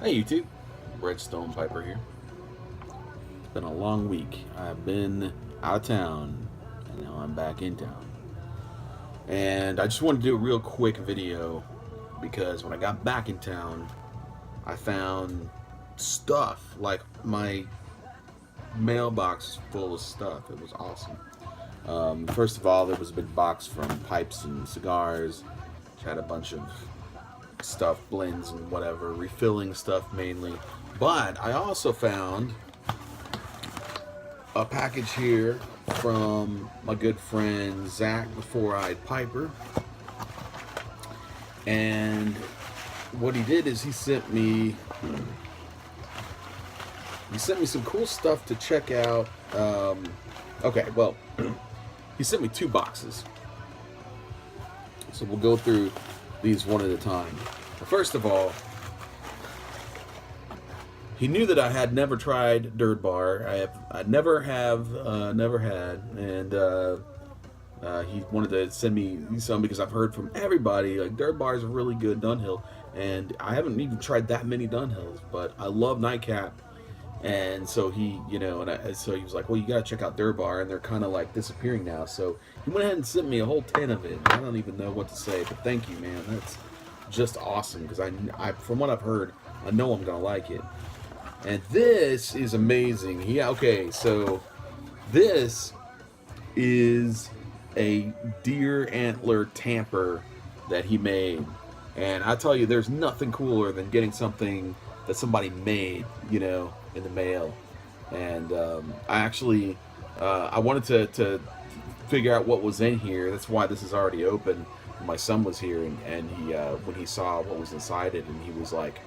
Hey YouTube, Redstone Piper here. It's been a long week. I've been out of town, and now I'm back in town. And I just wanted to do a real quick video because when I got back in town, I found stuff. Like my mailbox is full of stuff. It was awesome. First of all, there was a big box from pipes and cigars, which had a bunch of stuff, blends and whatever, refilling stuff mainly. But I also found a package here from my good friend Zach, the 4EyedPiper. And what he did is he sent me some cool stuff to check out. Okay, well, he sent me 2 boxes. So we'll go through these one at a time. First of all, he knew that I had never tried Dirt Bar. I never had, and he wanted to send me some because I've heard from everybody like Dirt Bar is a really good Dunhill, and I haven't even tried that many Dunhills, but I love Nightcap, and so he, so he was like, well, you gotta check out Dirt Bar, and they're kind of like disappearing now. So he went ahead and sent me a whole 10 of it. I don't even know what to say, but thank you, man. That's just awesome because I from what I've heard, I know I'm gonna like it. And this is amazing. Yeah, okay, so this is a deer antler tamper that he made. And I tell you, there's nothing cooler than getting something that somebody made, in the mail. And I actually, I wanted to figure out what was in here. That's why this is already open. My son was here, and he, when he saw what was inside it, and he was like,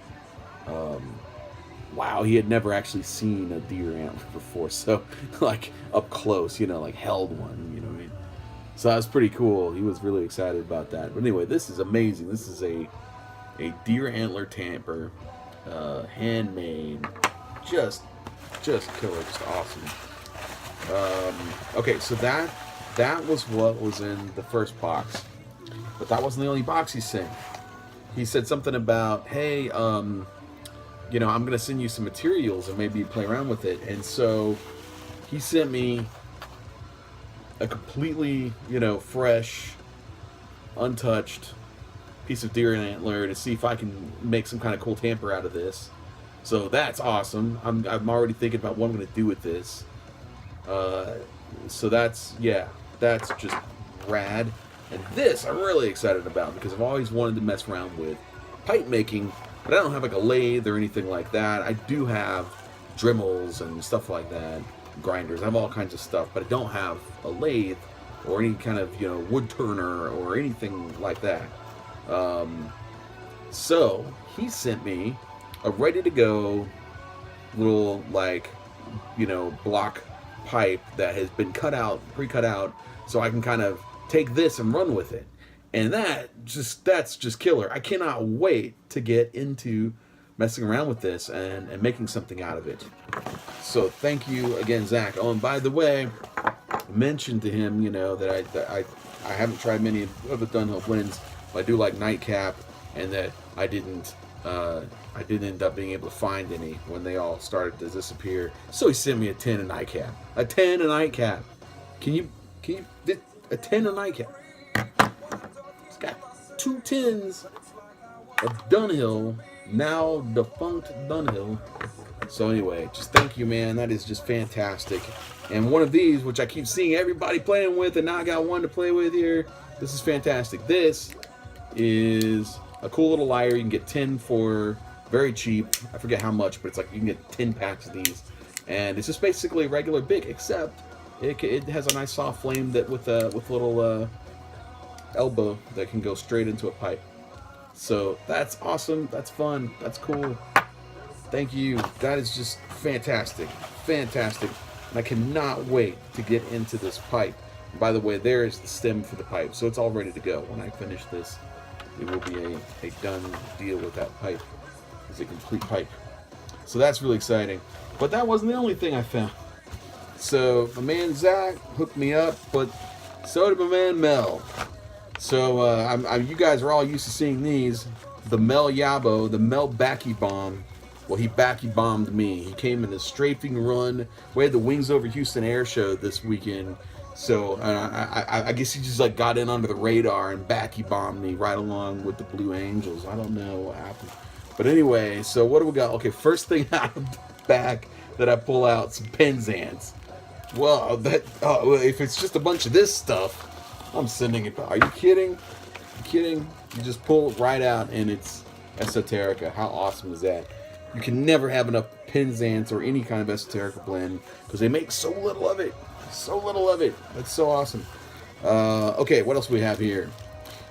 wow, he had never actually seen a deer antler before, so like up close, like held one, what I mean? So that was pretty cool. He was really excited about that. But anyway, this is amazing. This is a deer antler tamper, handmade, just killer, just awesome. Okay, so that was what was in the first box, but that wasn't the only box he sent. He said something about, hey, I'm gonna send you some materials and maybe play around with it. And so he sent me a completely, fresh, untouched piece of deer antler to see if I can make some kind of cool tamper out of this. So that's awesome. I'm already thinking about what I'm gonna do with this. So that's just rad. And this I'm really excited about because I've always wanted to mess around with pipe making, but I don't have like a lathe or anything like that. I do have Dremels and stuff like that, grinders. I have all kinds of stuff, but I don't have a lathe or any kind of wood turner or anything like that. So he sent me a ready to go little block pipe that has been pre-cut out, so I can kind of take this and run with it. And that's just killer. I cannot wait to get into messing around with this and making something out of it. So thank you again, Zach. Oh, and by the way, I mentioned to him, that I haven't tried many of the Dunhill blends, but I do like Nightcap, and that I didn't end up being able to find any when they all started to disappear. So he sent me a 10 of Nightcap. A 10 of Nightcap. Can you a 10 of Nightcap? Got 2 tins of Dunhill, now defunct Dunhill. So anyway, just thank you, man. That is just fantastic. And one of these, which I keep seeing everybody playing with, and now I got one to play with here. This is fantastic. This is a cool little lyre. You can get 10 for very cheap. I forget how much, but it's like you can get 10 packs of these. And it's just basically a regular Bic, except it has a nice soft flame that with little elbow that can go straight into a pipe. So that's awesome. That's fun. That's cool. Thank you. That is just fantastic. Fantastic. And I cannot wait to get into this pipe. And by the way, there is the stem for the pipe, so it's all ready to go. When I finish this, it will be a done deal with that pipe. It's a complete pipe. So that's really exciting. But that wasn't the only thing I found. So my man Zach hooked me up, but so did my man Mel. So you guys are all used to seeing these. The Mel YABO, the Mel Backy Bomb. Well, he bombed me. He came in a strafing run. We had the Wings Over Houston air show this weekend, so I guess he just like got in under the radar and bombed me right along with the Blue Angels. I don't know what happened, but anyway. So what do we got? Okay, first thing out of the back that I pull out, some Penzance. Well, if it's just a bunch of this stuff, I'm sending it back. Are you kidding? You kidding? You just pull it right out and it's Esoterica. How awesome is that? You can never have enough Penzance or any kind of Esoterica blend because they make so little of it. So little of it. That's so awesome. Okay, what else we have here?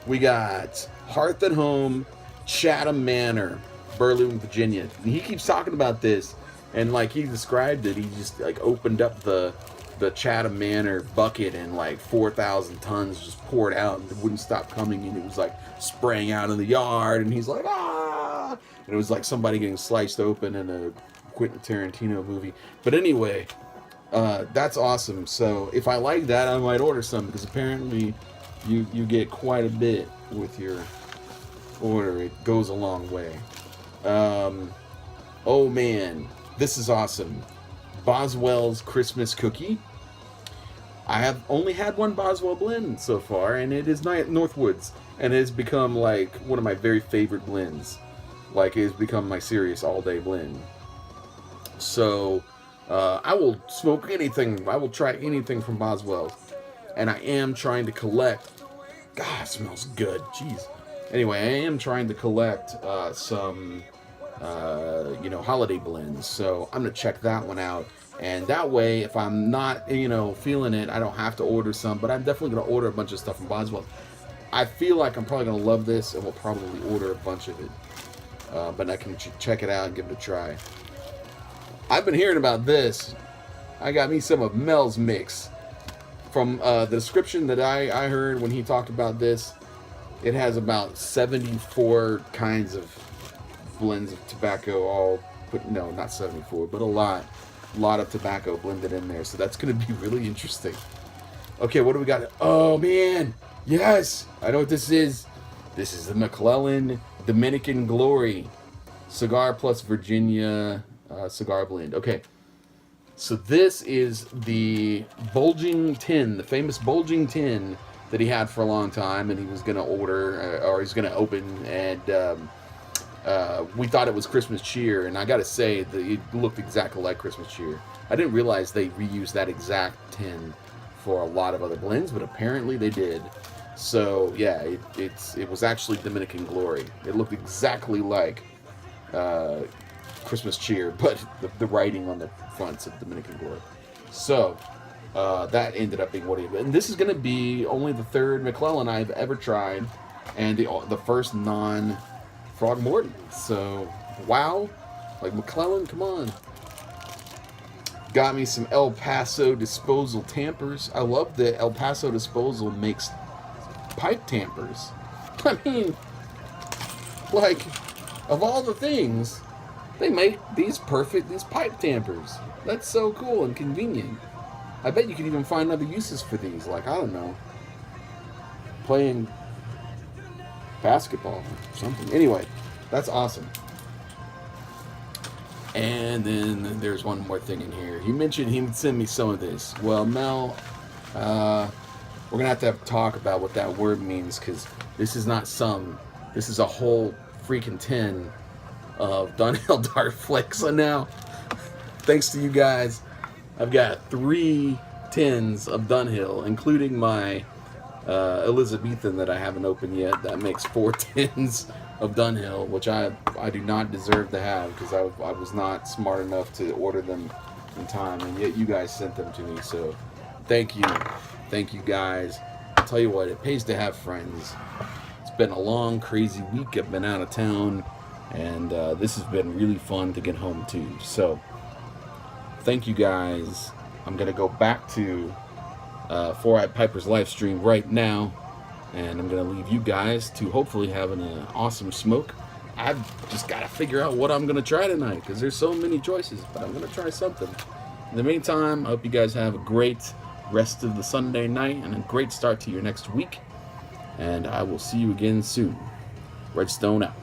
We got Hearth at Home, Chatham Manor, Burlew, Virginia. And he keeps talking about this, and like he described it, he just like opened up the Chatham Manor bucket and like 4,000 tons just poured out and it wouldn't stop coming, and it was like spraying out in the yard, and he's like, ah! And it was like somebody getting sliced open in a Quentin Tarantino movie. But anyway, that's awesome. So if I like that, I might order some, because apparently you get quite a bit with your order. It goes a long way. Oh man, this is awesome. Boswell's Christmas Cookie. I have only had one Boswell blend so far, and it is Northwoods, and it has become like one of my very favorite blends. Like, it has become my serious all-day blend. So I will smoke anything. I will try anything from Boswell, and I am trying to collect. God, it smells good. Jeez. Anyway, I am trying to collect some holiday blends. So I'm gonna check that one out. And that way, if I'm not, feeling it, I don't have to order some. But I'm definitely gonna order a bunch of stuff from Boswell. I feel like I'm probably gonna love this, and will probably order a bunch of it. But I can check it out and give it a try. I've been hearing about this. I got me some of Mel's mix. From the description that I heard when he talked about this, it has about 74 kinds of blends of tobacco, no, not 74, but a lot of tobacco blended in there. So that's going to be really interesting. Okay, what do we got? Oh man, yes, I know what this is. This is the McClellan Dominican Glory Cigar Plus Virginia cigar blend. Okay, so this is the bulging tin, the famous bulging tin that he had for a long time, and he was going to order, or he's going to open, and we thought it was Christmas cheer, and I gotta say that it looked exactly like Christmas cheer. I didn't realize they reused that exact tin for a lot of other blends, but apparently they did. So yeah, it was actually Dominican Glory. It looked exactly like Christmas cheer, but the writing on the front said Dominican Glory. So that ended up being what it. And this is gonna be only the third McClellan I've ever tried, and the first non-Frogmorton. So wow, like McClellan, come on. Got me some El Paso Disposal tampers. I love that El Paso Disposal makes pipe tampers. I mean, like, of all the things, they make these pipe tampers. That's so cool and convenient. I bet you could even find other uses for these, like, I don't know, playing basketball or something. Anyway, that's awesome. And then there's one more thing in here. He mentioned he would send me some of this. Well, Mel, we're going to have to talk about what that word means, because this is not some. This is a whole freaking tin of Dunhill Dark Flakes. So now, thanks to you guys, I've got 3 tins of Dunhill, including my Elizabethan that I haven't opened yet. That makes 4 tins of Dunhill, which I do not deserve to have, because I was not smart enough to order them in time, and yet you guys sent them to me. So thank you guys. I'll tell you what, it pays to have friends. It's been a long, crazy week. I've been out of town, and this has been really fun to get home to. So thank you guys. I'm gonna go back to 4EyedPiper's live stream right now, and I'm gonna leave you guys to hopefully having an awesome smoke. I've just got to figure out what I'm gonna try tonight, because there's so many choices, but I'm gonna try something. In the meantime, I hope you guys have a great rest of the Sunday night and a great start to your next week, and I will see you again soon. Redstone out.